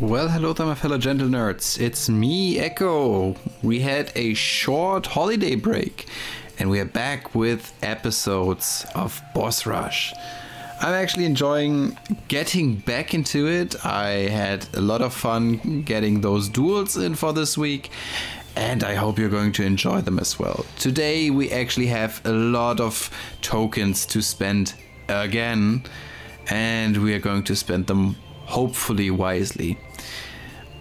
Well, hello there my fellow gentle nerds, it's me, Echo. We had a short holiday break and we are back with episodes of Boss Rush. I'm actually enjoying getting back into it. I had a lot of fun getting those duels in for this week and I hope you're going to enjoy them as well. Today we actually have a lot of tokens to spend again and we are going to spend them hopefully wisely.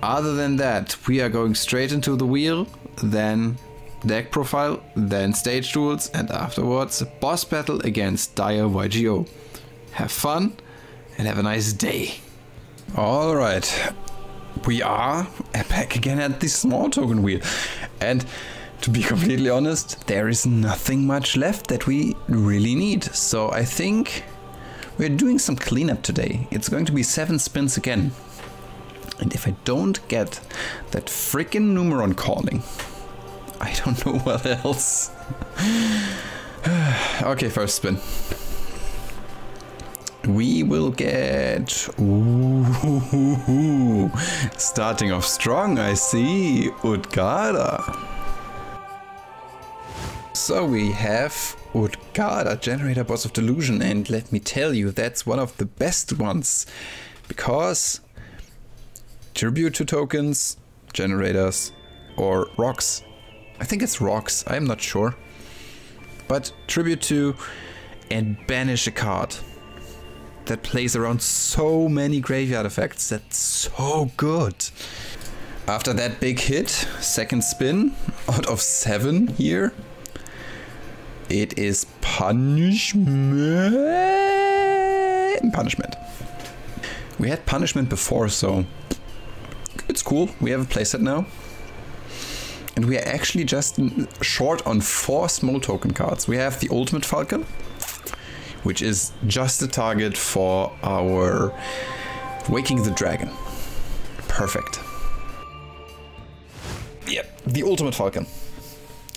Other than that, we are going straight into the wheel, then deck profile, then stage duels, and afterwards boss battle against direYGO. Have fun and have a nice day. Alright, we are back again at the small token wheel. And to be completely honest, there is nothing much left that we really need. So I think we're doing some cleanup today. It's going to be 7 spins again. And if I don't get that freaking Nyhmnim calling, I don't know what else. Okay, first spin. We will get... Ooh, starting off strong, I see. Udgada. So we have Udgada, Generator Boss of Delusion, and let me tell you, that's one of the best ones. Because tribute to tokens, generators, or rocks. I think it's rocks, I'm not sure. But tribute to and banish a card that plays around so many graveyard effects. That's so good. After that big hit, second spin out of 7 here. It is punishment. We had punishment before, so it's cool. We have a playset now. And we are actually just short on 4 small token cards. We have the Ultimate Falcon, which is just the target for our Waking the Dragon. Perfect. Yep, the Ultimate Falcon.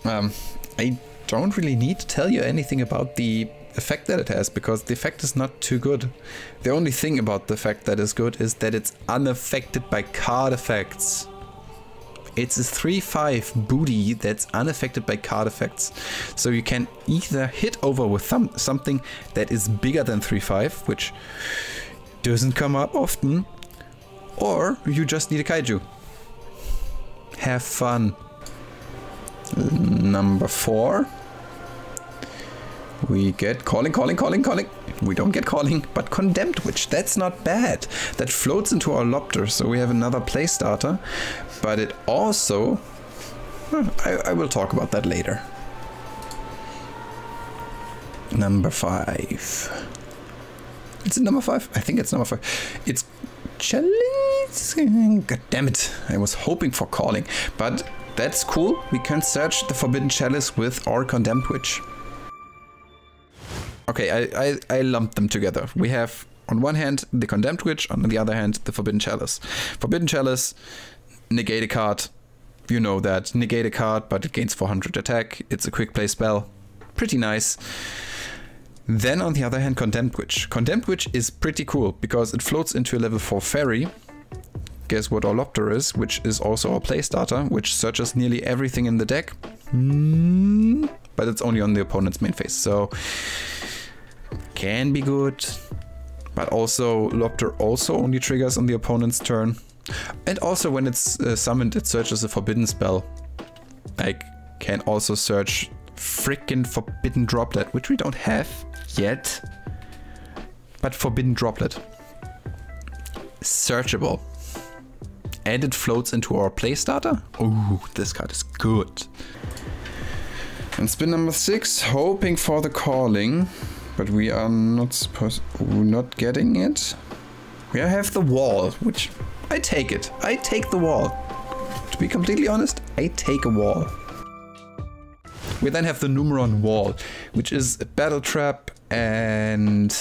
I don't really need to tell you anything about the effect that it has, because the effect is not too good. The only thing about the effect that is good is that it's unaffected by card effects. It's a 3/5 booty that's unaffected by card effects. So you can either hit over with something that is bigger than 3/5, which doesn't come up often, or you just need a kaiju. Have fun. Number 4. We get calling. We don't get calling, but Condemned Witch. That's not bad. That floats into our Lopter, so we have another play starter. But it also... I will talk about that later. Number 5. Is it number 5? I think it's number 5. It's Chalice. God damn it. I was hoping for calling. But that's cool. We can search the Forbidden Chalice with our Condemned Witch. Okay, I lumped them together. We have, on one hand, the Condemned Witch, on the other hand, the Forbidden Chalice. Forbidden Chalice, negate a card. You know that. Negate a card, but it gains 400 attack. It's a quick play spell. Pretty nice. Then, on the other hand, Condemned Witch. Condemned Witch is pretty cool, because it floats into a level 4 fairy. Guess what our Lopter is, which is also our play starter, which searches nearly everything in the deck. But it's only on the opponent's main phase, so... can be good, but also Lopter also only triggers on the opponent's turn, and also when it's summoned it searches a forbidden spell. I can also search frickin' Forbidden Droplet, which we don't have yet, but Forbidden Droplet. Searchable. And it floats into our play starter. Ooh, this card is good. And spin number 6, hoping for the calling. But we are not getting it. We have the wall, which I take it. I take the wall. To be completely honest, I take a wall. We then have the Nyhmnim wall, which is a battle trap and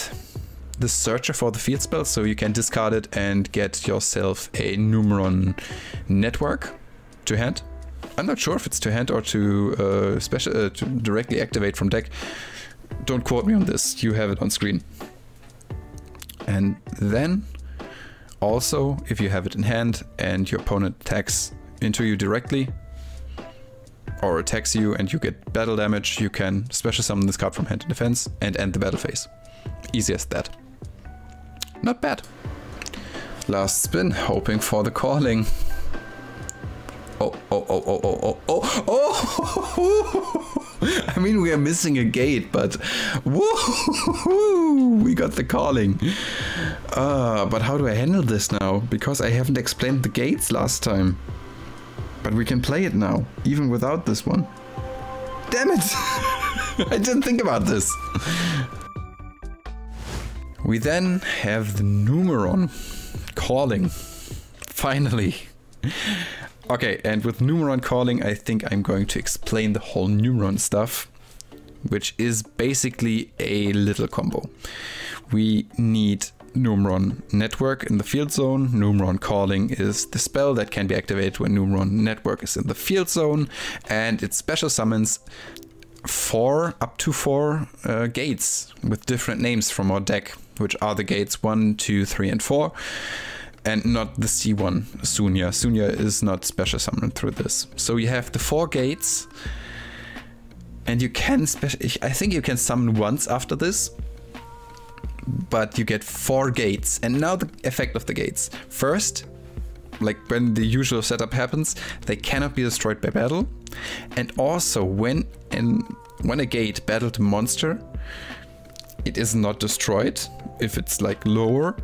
the searcher for the field spell, so you can discard it and get yourself a Nyhmnim network to hand. I'm not sure if it's to hand or to to directly activate from deck. Don't quote me on this, you have it on screen. And then also, if you have it in hand and your opponent attacks into you directly or attacks you and you get battle damage, you can special summon this card from hand to defense and end the battle phase. Easy as that. Not bad. Last spin, hoping for the calling. Oh. I mean, we are missing a gate, but woo, we got the calling. But how do I handle this now? Because I haven't explained the gates last time. But we can play it now, even without this one. Damn it! I didn't think about this. We then have the Nyhmnim calling. Finally. Okay, and with Nyhmnim calling, I think I'm going to explain the whole Nyhmnim stuff, which is basically a little combo. We need Nyhmnim network in the field zone. Nyhmnim calling is the spell that can be activated when Nyhmnim network is in the field zone, and it special summons up to four gates with different names from our deck, which are the gates 1, 2, 3, and 4. And not the C1, Sunya. Sunya is not special summoned through this. So you have the 4 gates, and you can I think you can summon once after this, but you get 4 gates. And now the effect of the gates. First, like when the usual setup happens, they cannot be destroyed by battle. And also when a gate battled a monster, it is not destroyed if it's like lower.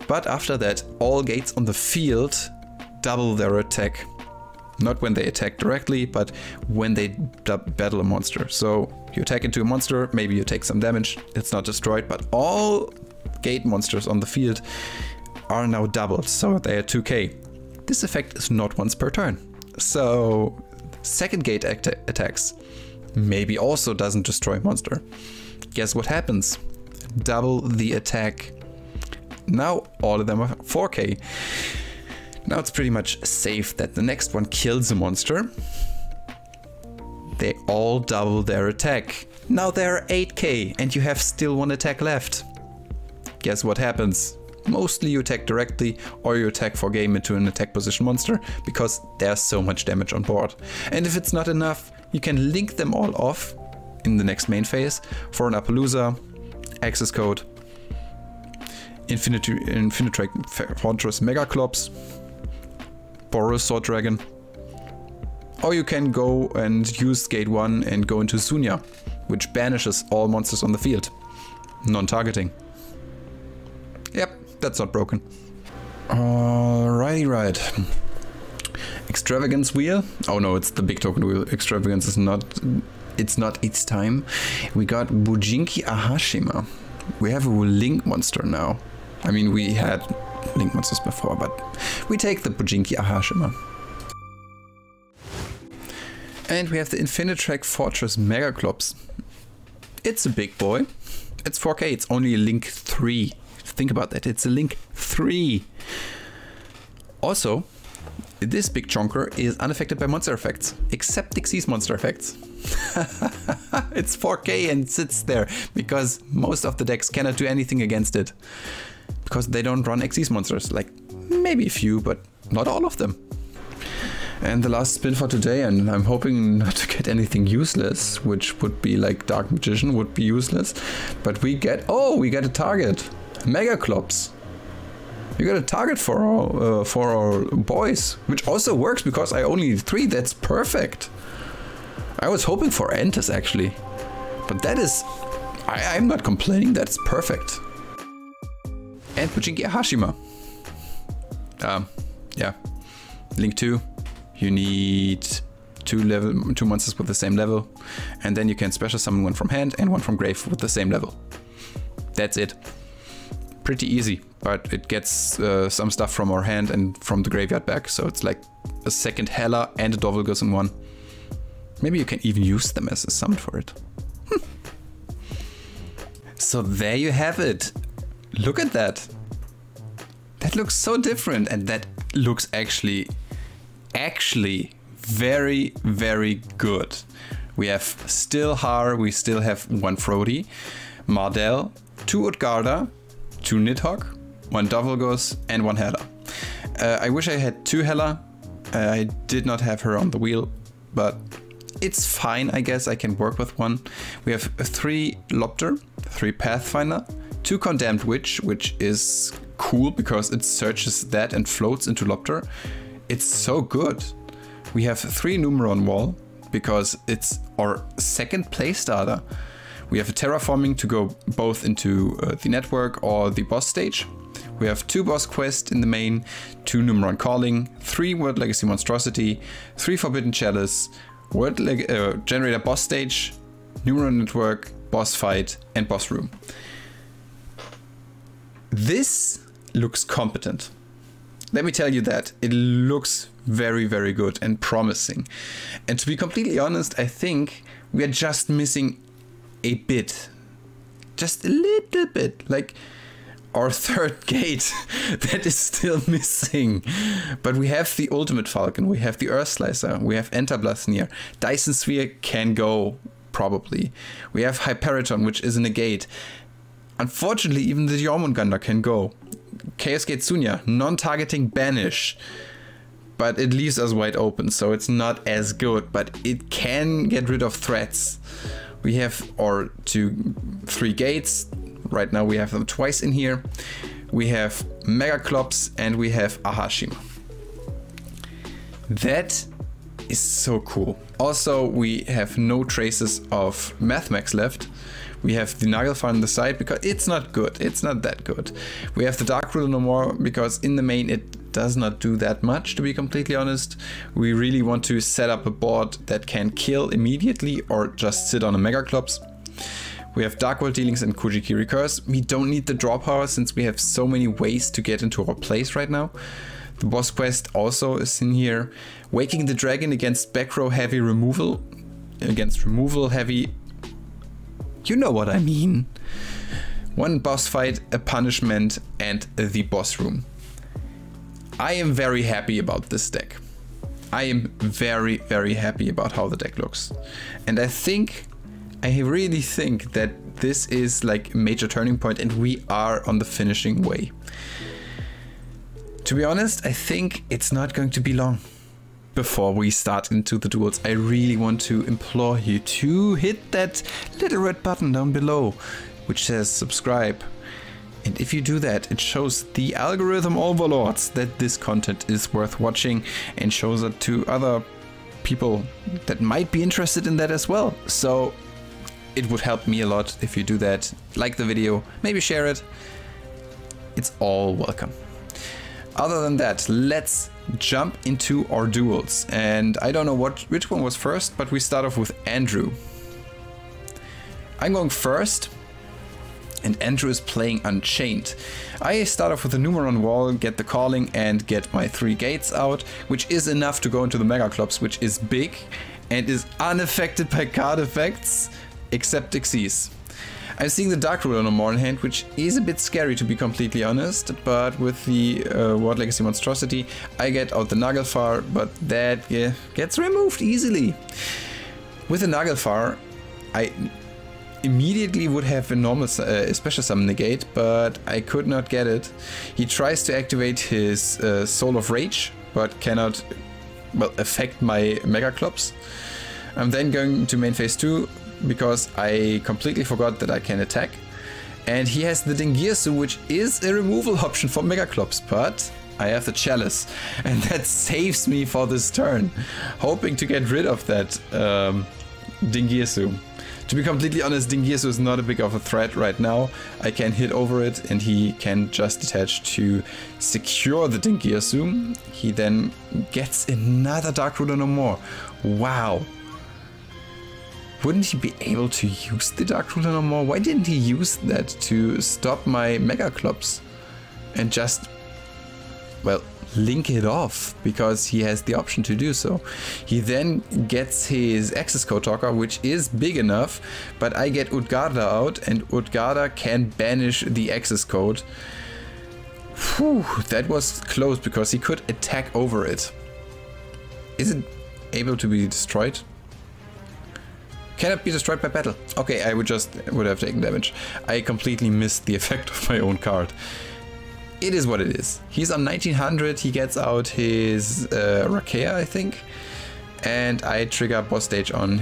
But after that, all gates on the field double their attack. Not when they attack directly, but when they battle a monster. So you attack into a monster, maybe you take some damage, it's not destroyed, but all gate monsters on the field are now doubled, so they are 2k. This effect is not once per turn. So second gate attacks maybe also doesn't destroy a monster. Guess what happens? Double the attack. Now all of them are 4k. Now it's pretty much safe that the next one kills a monster. They all double their attack. Now they're 8k and you have still 1 attack left. Guess what happens? Mostly you attack directly or you attack for game into an attack position monster because there's so much damage on board. And if it's not enough, you can link them all off in the next main phase for an Appaloosa, Access Code, Infinitrake Fortress Megaclops, Boros Sword Dragon. Or you can go and use Gate 1 and go into Sunya, which banishes all monsters on the field. Non-targeting. Yep, that's not broken. Alrighty, right. Extravagance Wheel. Oh no, it's the big token wheel. Extravagance is not... It's not its time. We got Bujinki Ahashima. We have a Link monster now. I mean, we had Link monsters before, but we take the Bujinki Ahashima. And we have the Infinitrake Fortress Megaclops. It's a big boy. It's 4k, it's only a Link 3. Think about that, it's a Link 3. Also, this big chonker is unaffected by monster effects, except Dixie's monster effects. It's 4k and sits there, because most of the decks cannot do anything against it. Because they don't run Xyz monsters, like maybe a few, but not all of them. And the last spin for today, and I'm hoping not to get anything useless, which would be like Dark Magician would be useless. But we get, oh, we get a target. Megaclops. You got a target for our boys, which also works because I only need 3. That's perfect. I was hoping for Entis actually, but that is, I'm not complaining. That's perfect. And Bujinki Ahashima. Yeah, Link 2. You need 2 monsters with the same level, and then you can special summon 1 from hand and 1 from grave with the same level. That's it. Pretty easy, but it gets some stuff from our hand and from the graveyard back, so it's like a second Hela and a Dovulgus in 1. Maybe you can even use them as a summon for it. So there you have it. Look at that. That looks so different, and that looks actually very, very good. We have still Har, we still have 1 Frody, Mardell, 2 Utgarda, 2 Nidhogg, 1 Dovelgus, and 1 Hela. I wish I had 2 Hela. I did not have her on the wheel, but it's fine, I guess I can work with 1. We have 3 Lopter, 3 Pathfinder, 2 Condemned Witch, which is cool because it searches that and floats into Lopter. It's so good. We have 3 Numeron Wall because it's our second play starter. We have a Terraforming to go both into the network or the boss stage. We have 2 boss quests in the main, 2 Numeron Calling, 3 World Legacy Monstrosity, 3 Forbidden Chalice, Generator boss stage, Numeron Network, boss fight, and boss room. This looks competent. Let me tell you that. It looks very, very good and promising. And to be completely honest, I think we are just missing a bit. Just a little bit. Like our 3rd gate that is still missing. But we have the Ultimate Falcon, we have the Earth Slicer, we have Enterblasnir. Dyson Sphere can go, probably. We have Hyperiton, which is a negate. Unfortunately, even the Jormungandr can go. Chaos Gate Sunya, non-targeting banish. But it leaves us wide open, so it's not as good, but it can get rid of threats. We have our 3 gates. Right now we have them twice in here. We have Megaclops and we have Ahashima. That is so cool. Also, we have no traces of Mathmax left. We have the Nagelfar on the side because it's not good. It's not that good. We have the Dark Ruler no more because in the main it does not do that much, to be completely honest. We really want to set up a board that can kill immediately or just sit on a Megaclops. We have Dark World Dealings and Kujikiri Curse. We don't need the draw power since we have so many ways to get into our place right now. The boss quest also is in here. Waking the Dragon against back row heavy removal. Against removal heavy. You know what I mean. 1 boss fight, a punishment, and the boss room. I am very happy about this deck. I am very, very happy about how the deck looks. And I really think that this is like a major turning point and we are on the finishing way. To be honest, I think it's not going to be long before we start into the duels. I really want to implore you to hit that little red button down below, which says subscribe. And if you do that, it shows the algorithm overlords that this content is worth watching and shows it to other people that might be interested in that as well. So it would help me a lot if you do that. Like the video, maybe share it. It's all welcome. Other than that, let's jump into our duels. And I don't know which one was first, but we start off with Andrew. I'm going first, and Andrew is playing Unchained. I start off with a Numeron Wall, get the Calling, and get my 3 gates out, which is enough to go into the Megaclops, which is big and is unaffected by card effects, except Xyz. I'm seeing the Dark Ruler no more in hand, which is a bit scary to be completely honest, but with the World Legacy Monstrosity, I get out the Nagelfar, but that gets removed easily. With the Nagelfar, I immediately would have a normal special summon negate, but I could not get it. He tries to activate his Soul of Rage, but cannot, well, affect my Megaclops. I'm then going to main phase 2, because I completely forgot that I can attack. And he has the Dingirsu, which is a removal option for Megaclops, but I have the Chalice, and that saves me for this turn, hoping to get rid of that Dingirsu. To be completely honest, Dingirsu is not a big of a threat right now. I can hit over it and he can just detach to secure the Dingirsu. He then gets another Dark Ruler no more. Wow. Wouldn't he be able to use the Dark Ruler no more? Why didn't he use that to stop my Megaclops? And just, well, link it off because he has the option to do so. He then gets his access code talker, which is big enough, but I get Utgarda out and Utgarda can banish the access code. Whew, that was close because he could attack over it. Is it able to be destroyed? Cannot be destroyed by battle. Okay, I would have taken damage. I completely missed the effect of my own card. It is what it is. He's on 1900, he gets out his Rakea, I think. And I trigger boss stage on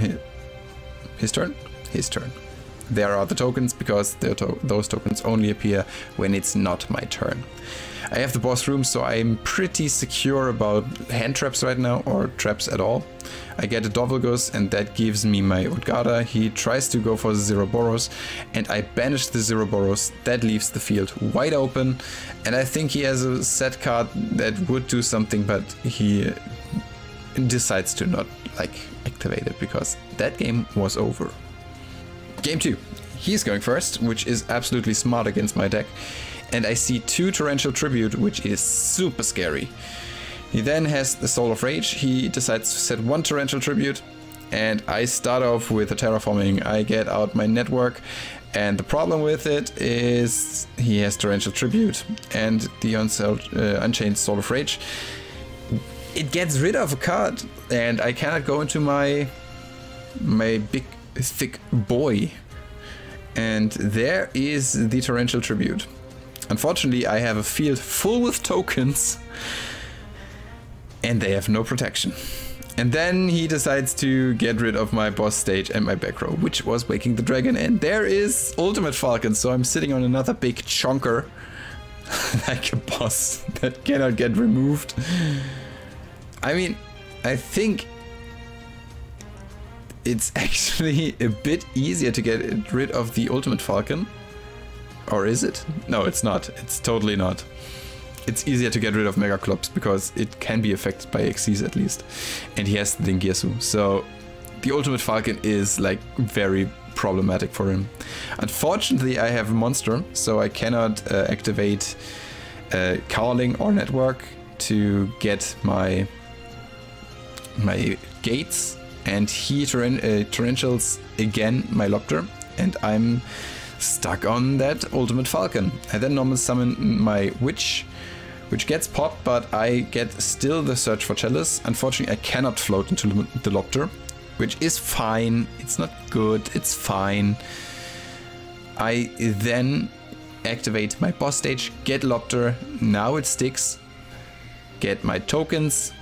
his turn? His turn. There are the tokens because those tokens only appear when it's not my turn. I have the boss room, so I'm pretty secure about hand traps right now, or traps at all. I get a direYGO and that gives me my Utgarda. He tries to go for the direYGO and I banish the direYGO. That leaves the field wide open, and I think he has a set card that would do something, but he decides to not activate it because that game was over. Game 2. He's going first, which is absolutely smart against my deck. And I see 2 Torrential Tribute, which is super scary. He then has the Soul of Rage. He decides to set 1 Torrential Tribute. And I start off with a Terraforming. I get out my network. And the problem with it is he has Torrential Tribute and the Unchained Soul of Rage. It gets rid of a card. And I cannot go into my big thick boy. And there is the Torrential Tribute. Unfortunately, I have a field full with tokens and they have no protection. And then he decides to get rid of my boss stage and my back row, which was Waking the Dragon. And there is Ultimate Falcon, so I'm sitting on another big chonker like a boss that cannot get removed. I mean, I think it's actually a bit easier to get rid of the Ultimate Falcon. Or is it? No, it's not. It's totally not. It's easier to get rid of Mega Clops because it can be affected by Xyz at least. And he has the Dingirsu. So the Ultimate Falcon is very problematic for him. Unfortunately, I have a monster, so I cannot activate Cowling or Network to get my gates. And he torrentials again my Lopter, and I'm stuck on that Ultimate Falcon. I then normal summon my Witch, which gets popped, but I get still the Search for Chalice. Unfortunately, I cannot float into the Lopter, which is fine. It's not good, it's fine. I then activate my boss stage, get Lopter, now it sticks, get my tokens,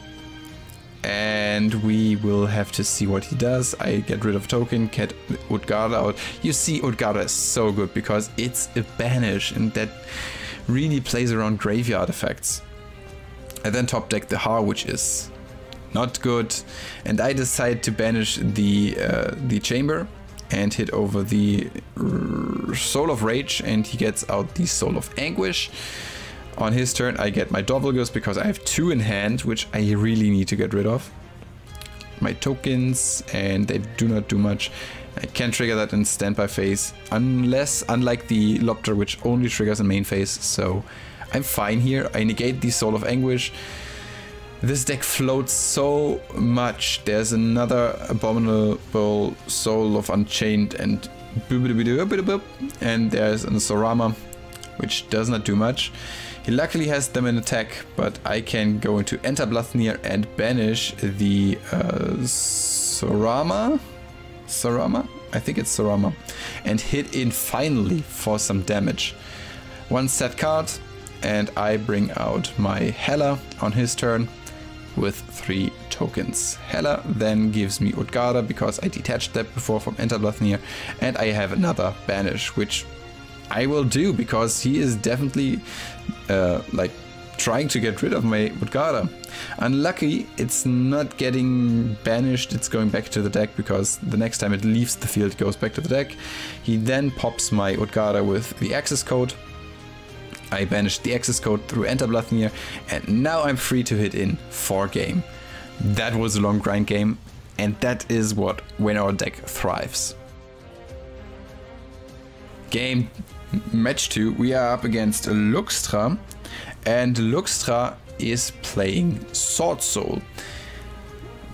and we will have to see what he does. I get rid of token, get Utgarda out. You see, Utgarda is so good because it's a banish and that really plays around graveyard effects. I then top deck the Har, which is not good, and I decide to banish the chamber and hit over the Soul of Rage, and he gets out the Soul of Anguish. On his turn, I get my direYGO because I have 2 in hand, which I really need to get rid of. My tokens, and they do not do much. I can trigger that in standby phase, unlike the Lopter, which only triggers in main phase. So I'm fine here. I negate the Soul of Anguish. This deck floats so much. There's another Abominable Soul of Unchained and there's an Sorama, which does not do much. He luckily has them in attack, but I can go into Enter Blathnir and banish the Sorama? I think it's Sorama. And hit in finally for some damage. 1 set card, and I bring out my Hela on his turn with 3 tokens. Hela then gives me Utgarda because I detached that before from Enter Blathnir, and I have another banish, which I will do because he is definitely trying to get rid of my Utgarda. Unlucky, it's not getting banished, it's going back to the deck because the next time it leaves the field, it goes back to the deck. He then pops my Utgarda with the access code. I banished the access code through Enter Blathnir, and now I'm free to hit in for game. That was a long grind game, and that is when our deck thrives. Match 2, we are up against Luxtra, And Luxtra is playing Sword Soul.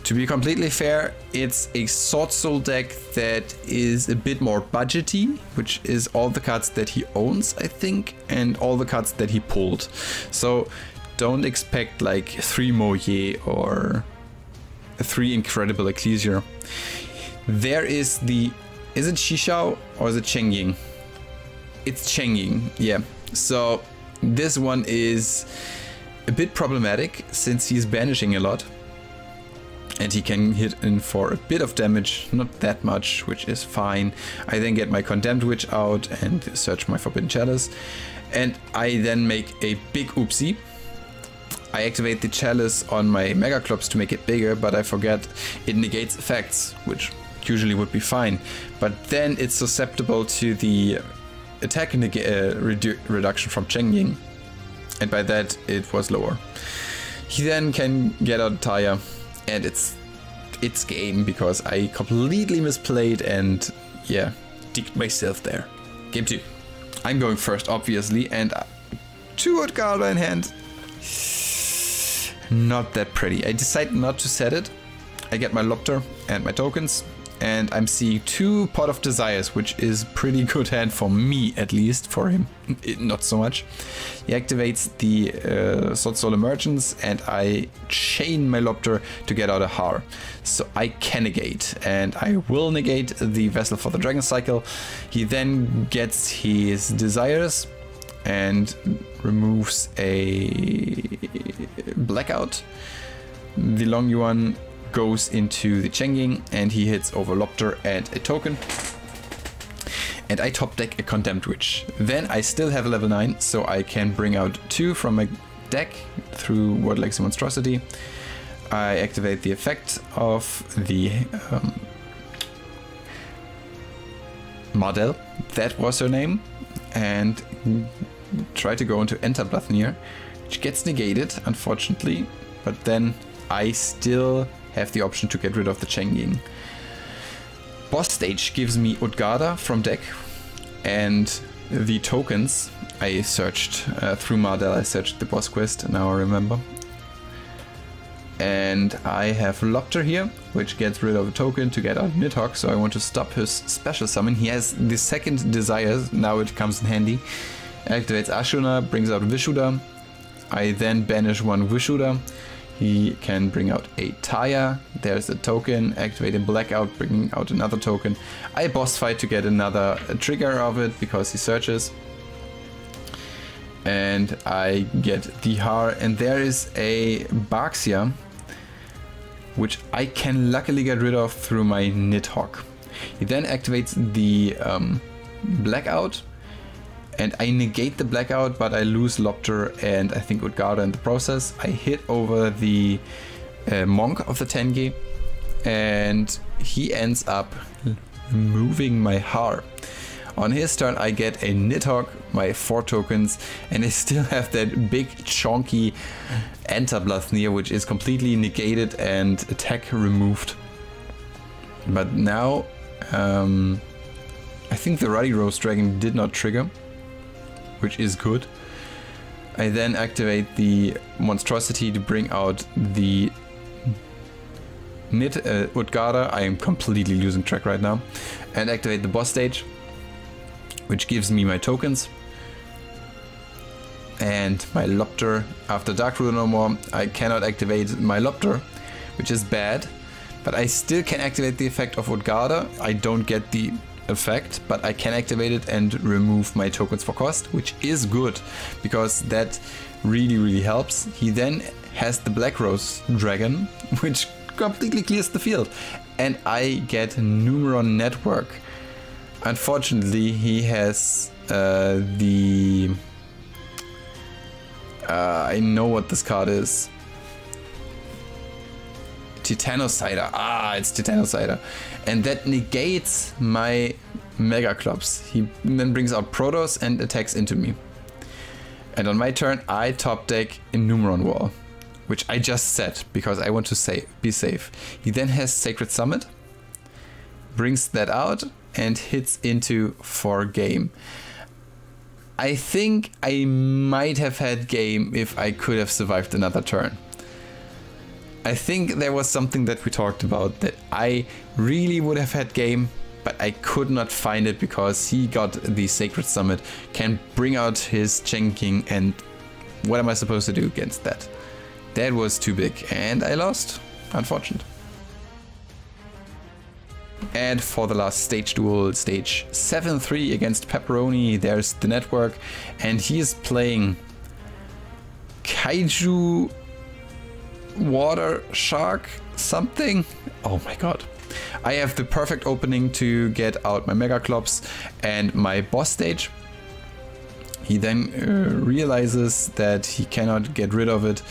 To be completely fair, it's a Sword Soul deck that is a bit more budgety, which is all the cards that he owns, I think, and all the cards that he pulled. So don't expect like 3 Moye or 3 Incredible Ecclesiar. There is the... Is it Shishao or is it Chengying? It's Chengying, yeah. So this one is a bit problematic since he's banishing a lot. And he can hit in for a bit of damage, not that much, which is fine. I then get my Condemned Witch out and search my Forbidden Chalice. And I then make a big oopsie. I activate the Chalice on my Mega Clops to make it bigger, but I forget it negates effects, which usually would be fine. But then it's susceptible to the attack reduction from Chengying. And by that it was lower. He then can get out a tire. And it's game because I completely misplayed and yeah, dicked myself there. Game 2. I'm going first, obviously, and 2 Utgarda in hand. Not that pretty. I decide not to set it. I get my Lopter and my tokens, and I'm seeing 2 Pot of Desires, which is pretty good hand for me, at least. For him, not so much. He activates the Sword Soul Emergence, and I chain my Lopter to get out a Har. So I can negate, and I will negate the Vessel for the Dragon Cycle. He then gets his Desires and removes a Blackout. The Long Yuan goes into the Chengying, and he hits over Lopter and a token. And I top deck a Condemned Witch. Then I still have a level 9, so I can bring out 2 from my deck through Word Legacy Monstrosity. I activate the effect of the Mardell, that was her name, and try to go into Enter Blathnir, which gets negated, unfortunately, but then I still have the option to get rid of the Chengying. Boss stage gives me Utgarda from deck, and the tokens I searched through Mardell. I searched the boss quest, now I remember. And I have Lopter here, which gets rid of a token to get out Nidhogg, so I want to stop his special summon. He has the second Desire, now it comes in handy. Activates Ashuna, brings out Vishuda. I then banish 1 Vishuda. He can bring out a Taya, there's a token, activating Blackout, bringing out another token. I boss fight to get another trigger of it because he searches. And I get the Har, and there is a Baxia, which I can luckily get rid of through my Nidhogg. He then activates the Blackout, and I negate the Blackout, but I lose Lopter and I think Utgarda in the process. I hit over the Monk of the Tengi, and he ends up moving my Har. On his turn I get a Nidhogg, my 4 tokens, and I still have that big chonky Enter Blathnir, which is completely negated and attack removed. But now I think the Ruddy Rose Dragon did not trigger, which is good. I then activate the Monstrosity to bring out the Utgarda. I am completely losing track right now. And activate the boss stage, which gives me my tokens. And my Lopter. After Dark Ruler no more, I cannot activate my Lopter, which is bad. But I still can activate the effect of Utgarda. I don't get the effect, but I can activate it and remove my tokens for cost, which is good because that really helps. He then has the Black Rose Dragon, which completely clears the field, and I get Numeron Network. Unfortunately, he has I know what this card is. Titanocider. Ah, it's Titanocider. And that negates my Mega Clops. He then brings out Protoss and attacks into me. And on my turn, I top deck in Numeron Wall, which I just set because I want to be safe. He then has Sacred Summit, brings that out, and hits into for game. I think I might have had game if I could have survived another turn. I think there was something that we talked about that I really would have had game, but I could not find it because he got the Sacred Summit, can bring out his Chen King, and what am I supposed to do against that? That was too big and I lost. Unfortunate. And for the last stage duel, stage 7-3 against Pepperoni, there's the network, and he is playing Kaiju Water Shark something. Oh my god. I have the perfect opening to get out my Mega Clops and my boss stage. He then realizes that he cannot get rid of it,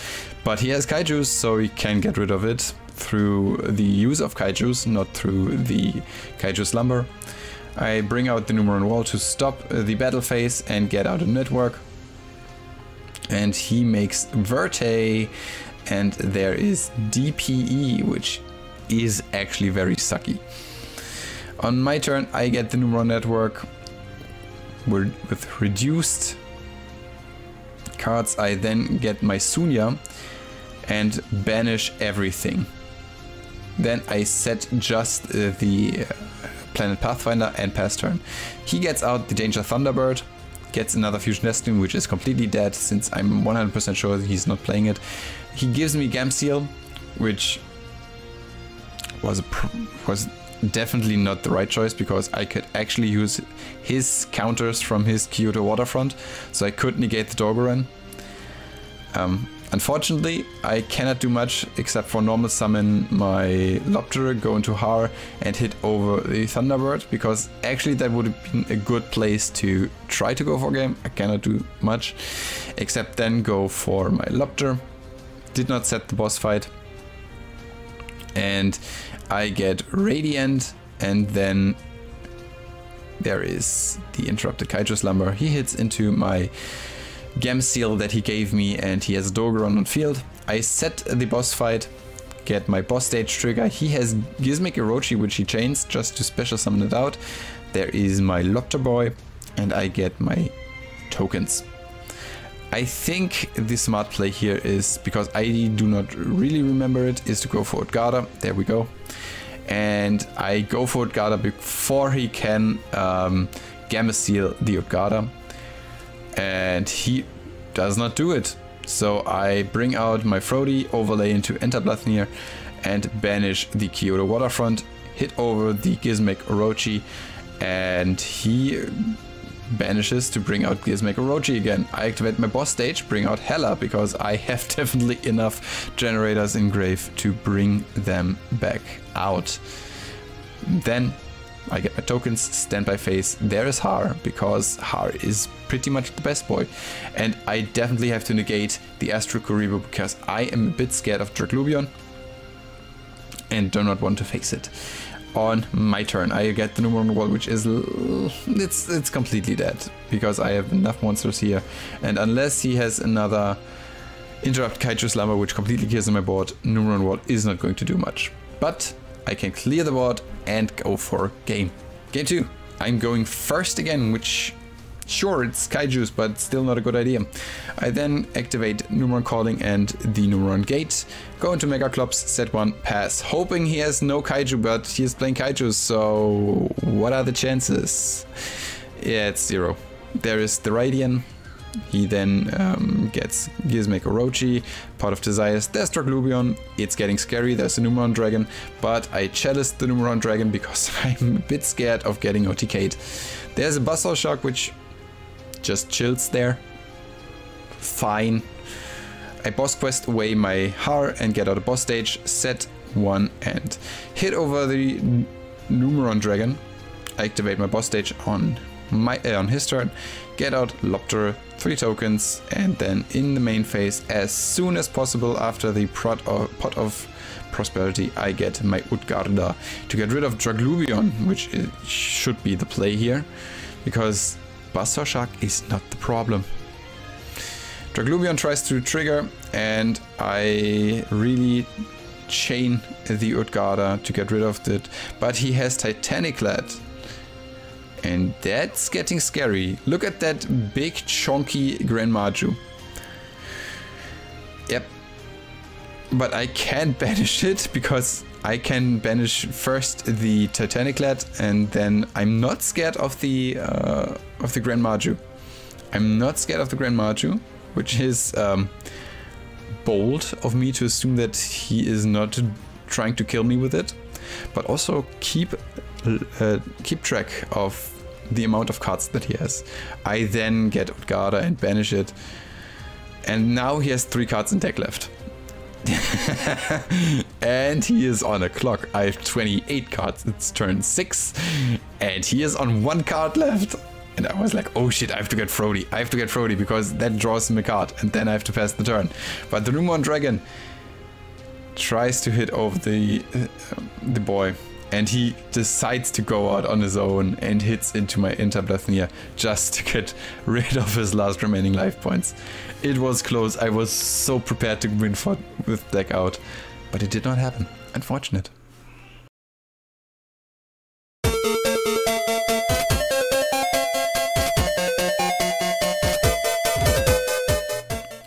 but he has Kaijus, so he can get rid of it through the use of Kaijus, not through the Kaiju Slumber. I bring out the Numeron Wall to stop the battle phase and get out a network. And he makes Verte, and there is DPE, which is actually very sucky. On my turn, I get the Numeron network with reduced cards. I then get my Sunya and banish everything. Then I set just the Planet Pathfinder and pass turn. He gets out the Danger Thunderbird, gets another Fusion Destiny, which is completely dead since I'm 100% sure that he's not playing it. He gives me Gamseal, which was definitely not the right choice because I could actually use his counters from his Kyoto Waterfront, so I could negate the Dogoran. Unfortunately, I cannot do much except for normal summon my Lopter, go into Har and hit over the Thunderbird, because actually that would have been a good place to try to go for game. I cannot do much except then go for my Lopter. Did not set the boss fight. And I get Radiant, and then there is the Interrupted Kaiju Slumber. He hits into my Gamseal that he gave me, and he has Dogoran on field. I set the boss fight, get my boss stage trigger. He has Gizmic Orochi, which he chains just to special summon it out. There is my Lopter Boy, and I get my tokens. I think the smart play here is, because I do not really remember it, is to go for Utgarda. There we go. And I go for Utgarda before he can Gamseal the Utgarda. And he does not do it. So I bring out my Frody, overlay into Enterblathnir, and banish the Kyoto Waterfront, hit over the Gizmic Orochi, and he banishes to bring out Gizmic Orochi again. I activate my boss stage, bring out Hela, because I have definitely enough Generators in grave to bring them back out. Then I get my tokens, standby phase. There is Har, because Har is pretty much the best boy. And I definitely have to negate the Astro Kuribo because I am a bit scared of Draglubion and do not want to face it. On my turn, I get the Numeron Wall, which is it's completely dead because I have enough monsters here, and unless he has another Interrupt Kaiju Slumber, which completely kills my board, Numeron Wall is not going to do much. But I can clear the board and go for game. Game 2. I'm going first again, which, sure, it's Kaijus, but still not a good idea. I then activate Numeron Calling and the Numeron Gate, go into Mega Clops, set 1, pass, hoping he has no Kaiju, but he is playing Kaijus, so what are the chances? Yeah, it's 0. There is the Radian. He then gets Gizmic Orochi, Pot of Desires. There's Draglubion. It's getting scary. There's a Numeron Dragon, but I chalice the Numeron Dragon because I'm a bit scared of getting OTK'd. There's a Buzzsaw Shock, which just chills there. Fine. I boss quest away my Har and get out a boss stage, set 1 and hit over the Numeron Dragon. I activate my boss stage on his turn, get out Lopter, 3 tokens, and then in the main phase, as soon as possible after the Pot of Prosperity, I get my Utgarda to get rid of Draglubion, which should be the play here, because Buzzsaw Shark is not the problem. Draglubion tries to trigger, and I really chain the Utgarda to get rid of it, but he has Titanic Lad. And that's getting scary. Look at that big chunky Grand Maju. Yep. But I can't banish it because I can banish first the Titanic Lad, and then I'm not scared of the Grand Maju. I'm not scared of the Grand Maju, which is bold of me to assume that he is not trying to kill me with it. But also keep track of the amount of cards that he has. I then get Utgarda and banish it, and now he has 3 cards in deck left. And he is on a clock. I have 28 cards. It's turn 6 and he is on 1 card left. And I was like, oh shit, I have to get Frody. I have to get Frody because that draws him a card and then I have to pass the turn. But the Rumon Dragon tries to hit over the boy, and he decides to go out on his own and hits into my Interblethnia just to get rid of his last remaining life points. It was close. I was so prepared to win with deck out, but it did not happen. Unfortunate.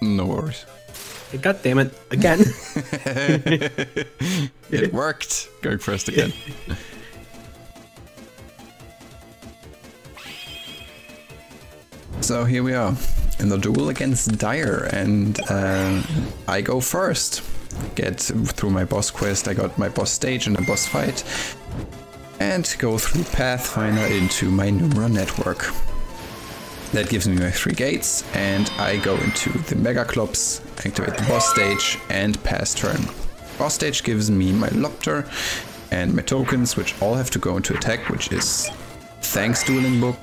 No worries. God damn it, again. It worked. Going first again. So here we are in the duel against Dire, and I go first. Get through my boss quest. I got my boss stage and a boss fight, and go through Pathfinder into my Numera network. That gives me my 3 gates, and I go into the Mega Clops, activate the boss stage, and pass turn. Boss stage gives me my Lopter and my tokens, which all have to go into attack, which is thanks Dueling Book.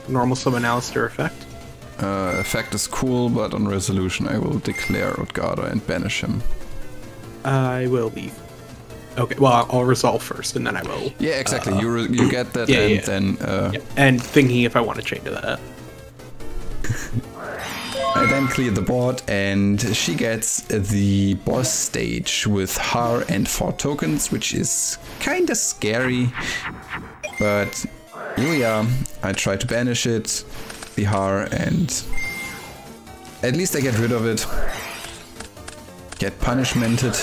Normal summon Alistair effect. Effect is cool, but on resolution I will declare Utgarda and banish him. I will leave. Okay, well, I'll resolve first, and then I will... Yeah, exactly. You get that, yeah, and yeah. then... Yeah. And thinking if I want to change that. I then clear the board, and she gets the boss stage with Har and 4 tokens, which is kinda scary, but here we are. I try to banish it, the Har, and at least I get rid of it. Get punishmented,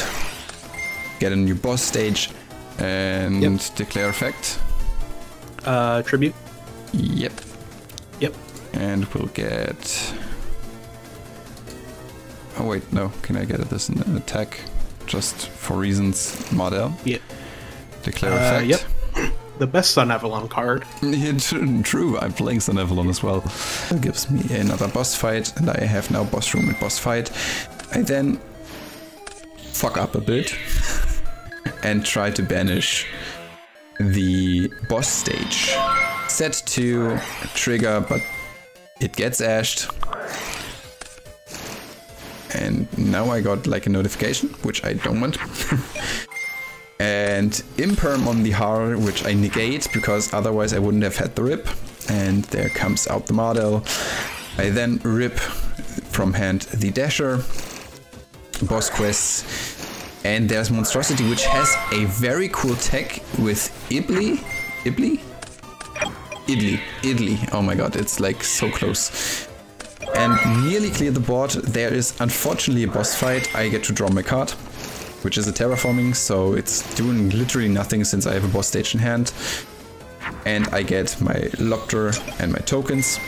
get a new boss stage, and declare effect. Tribute? Yep. Yep. And we'll get... Oh wait, no. Can I get this in an attack? Just for reasons. Mardell. Yep. Declare effect. Yep. The best Sun Avalon card. Yeah, true. I'm playing Sun Avalon as well. That gives me another boss fight, and I have now boss room and boss fight. I then fuck up a bit and try to banish the boss stage. Set to trigger, but it gets ashed. And now I got like a notification, which I don't want. And imperm on the Har, which I negate because otherwise I wouldn't have had the rip. And there comes out the Mardell. I then rip from hand the Dasher, boss quests, and there's Monstrosity, which has a very cool tech with Idli. Oh my god, it's like so close. And nearly clear the board. There is unfortunately a boss fight. I get to draw my card, which is a terraforming, so it's doing literally nothing since I have a boss stage in hand. And I get my Lopter and my tokens.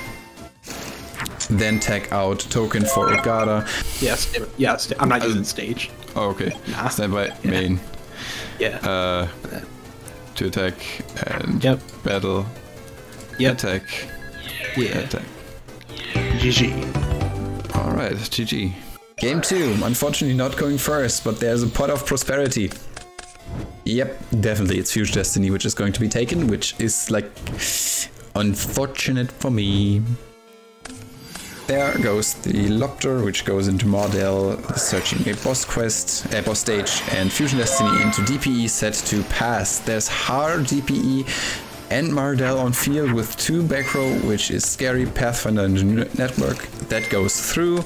Then tag out token for Utgarda. Yes, I'm not using stage. Oh, okay. Nah. Standby main. Yeah. To attack and battle. Attack. Yeah. Attack. GG. Alright, GG. Game 2. Unfortunately not going first, but there's a pot of prosperity. Yep, definitely it's Fuge Destiny which is going to be taken, which is like unfortunate for me. There goes the Lopter, which goes into Mardell, searching a boss quest, a boss stage, and Fusion Destiny into DPE set to pass. There's Har DPE and Mardell on field with 2 back row, which is scary. Pathfinder network that goes through.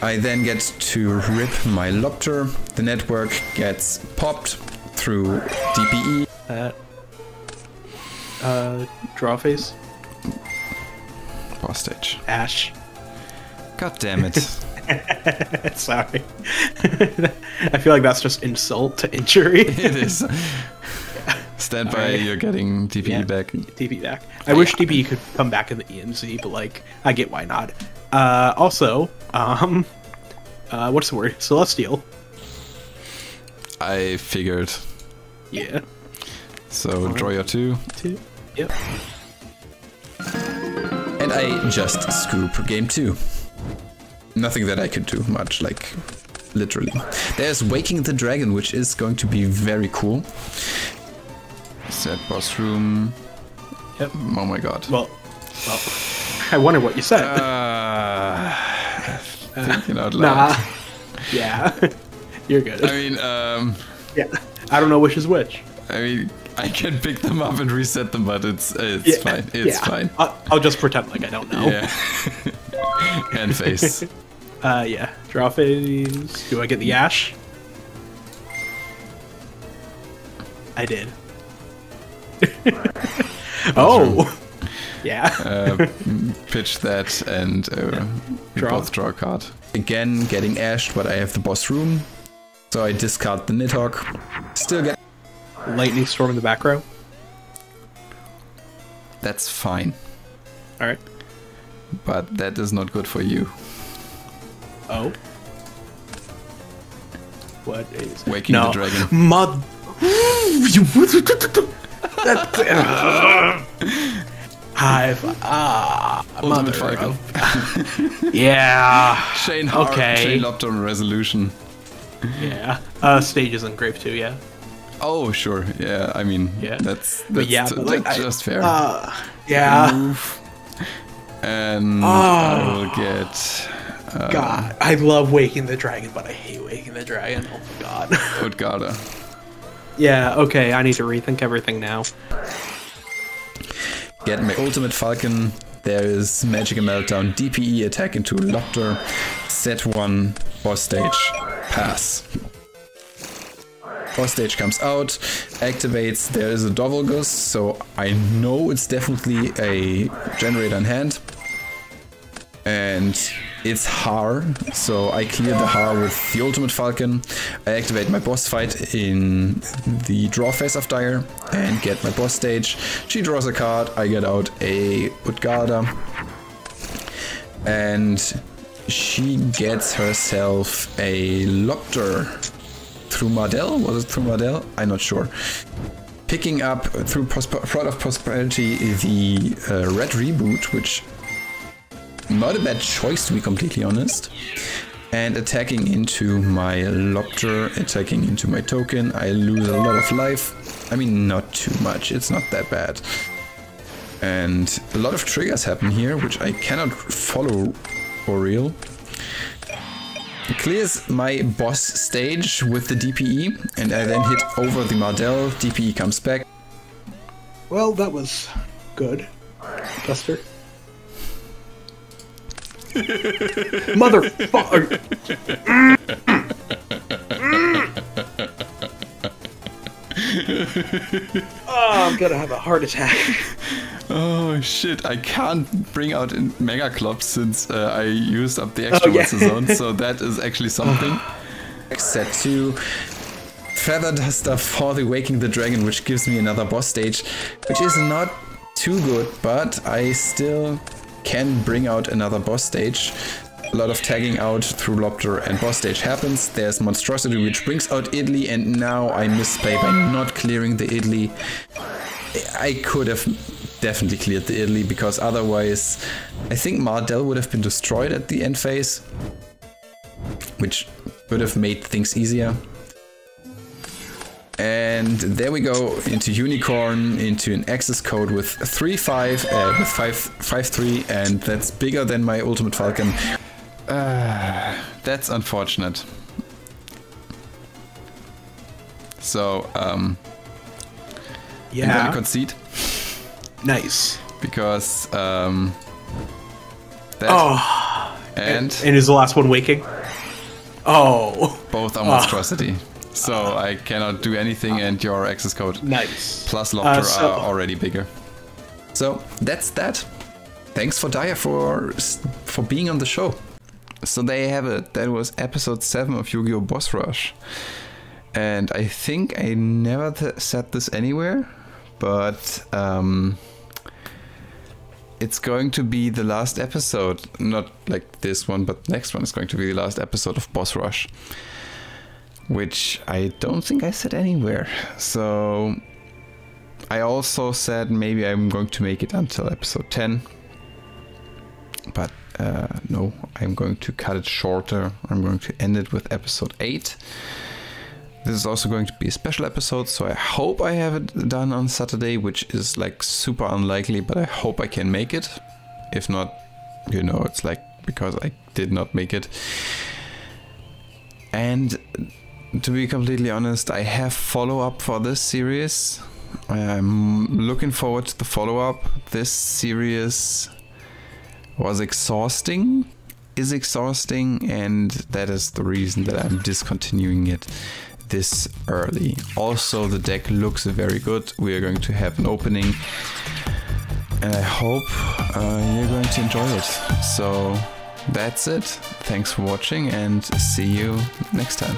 I then get to rip my Lopter. The network gets popped through DPE. Draw phase. Boss stage. Ash. God damn it. Sorry. I feel like that's just insult to injury. It is. Stand by, you're getting TP back. TP back. I wish TP could come back in the EMZ, but like, I get why not. Also, what's the word? Celestial. I figured. Yeah. So draw your 2. Yep. And I just scoop game 2. Nothing that I could do much, like, literally. There's Waking the Dragon, which is going to be very cool. Set boss room. Yep. Oh my god. Well, I wonder what you said. Thinking out loud. Nah. Yeah. You're good. I mean, yeah. I don't know which is which. I mean, I can pick them up and reset them, but it's fine. It's fine. I'll just pretend like I don't know. Yeah. Hand face. Yeah. Draw phase. Do I get the Ash? I did. Oh. Yeah. Pitch that and both draw a card. Again, getting ashed, but I have the boss room. So I discard the Nidhogg. Still get Lightning Storm in the back row. That's fine. Alright. But that is not good for you. Oh. What is... Waking the Dragon. Mud... Hive. Ultimate Falcon. Yeah. Shane Lopton resolution. Yeah. Stage is engraved too, yeah. Oh, sure. Yeah, I mean, yeah. that's but like, just fair. Yeah. Move. And I will get... God, I love Waking the Dragon, but I hate Waking the Dragon. Oh my god. Utgarda. Yeah, okay, I need to rethink everything now. Get my Ultimate Falcon. There is Magic Meltdown, DPE, attack into Lopter, set 1, boss stage, pass. Boss stage comes out, activates, there is a Dovelgus, so I know it's definitely a generator in hand. And it's Har, so I clear the Har with the Ultimate Falcon. I activate my boss fight in the draw phase of Dire and get my boss stage. She draws a card, I get out a Utgarda. And she gets herself a Lopter through Mardell? Was it through Mardell? I'm not sure. Picking up through Prod of Prosperity the Red Reboot, which not a bad choice to be completely honest. And attacking into my Lopter, attacking into my token. I lose a lot of life. I mean, not too much, it's not that bad. And a lot of triggers happen here, which I cannot follow for real. It clears my boss stage with the DPE, and I then hit over the Mardell, DPE comes back. Well, that was good, Duster. Motherfucker! Oh, I'm gonna have a heart attack. Oh shit, I can't bring out Mega Clops since I used up the extra zone, so that is actually something. Set 2, Feather Duster for the Waking the Dragon, which gives me another boss stage, which is not too good, but I still can bring out another boss stage. A lot of tagging out through Lopter and boss stage happens. There's Monstrosity, which brings out Idly, and now I misplay by not clearing the Idly. I could have definitely cleared the Idly, because otherwise I think Mardell would have been destroyed at the end phase, which would have made things easier. And there we go into Unicorn, into an access code with 3-5, with 5-3, and that's bigger than my Ultimate Falcon. That's unfortunate. So, yeah. I'm gonna concede. Nice. Because, that. Oh. And is the last one waking? Oh. Both are Monstrosity. So I cannot do anything, and your access code nice plus Lopter are already bigger. So that's that. Thanks for Daya for being on the show. So there you have it. That was episode 7 of Yu-Gi-Oh! Boss Rush. And I think I never said this anywhere, but it's going to be the last episode. Not like this one, but next one is going to be the last episode of Boss Rush, which I don't think I said anywhere. So I also said maybe I'm going to make it until episode 10. But no, I'm going to cut it shorter. I'm going to end it with episode 8. This is also going to be a special episode, so I hope I have it done on Saturday, which is like super unlikely, but I hope I can make it. If not, you know, it's like because I did not make it. And to be completely honest, I have follow-up for this series. I'm looking forward to the follow-up. This series was exhausting, is exhausting, and that is the reason that I'm discontinuing it this early. Also, the deck looks very good. We are going to have an opening, and I hope you're going to enjoy it. So that's it. Thanks for watching, and see you next time.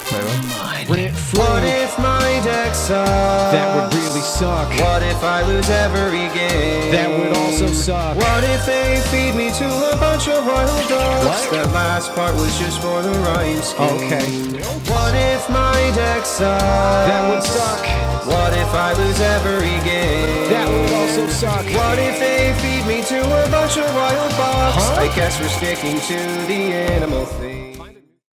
Bye bye. What if my deck sucks? That would really suck. What if I lose every game? That would also suck. What if they feed me to a bunch of wild dogs? What? That last part was just for the rhyme scheme. Okay. What if my deck sucks? That would suck. What if I lose every game? That would also suck. What if they feed me to a bunch of wild bucks? Huh? I guess we're sticking to the animal thing.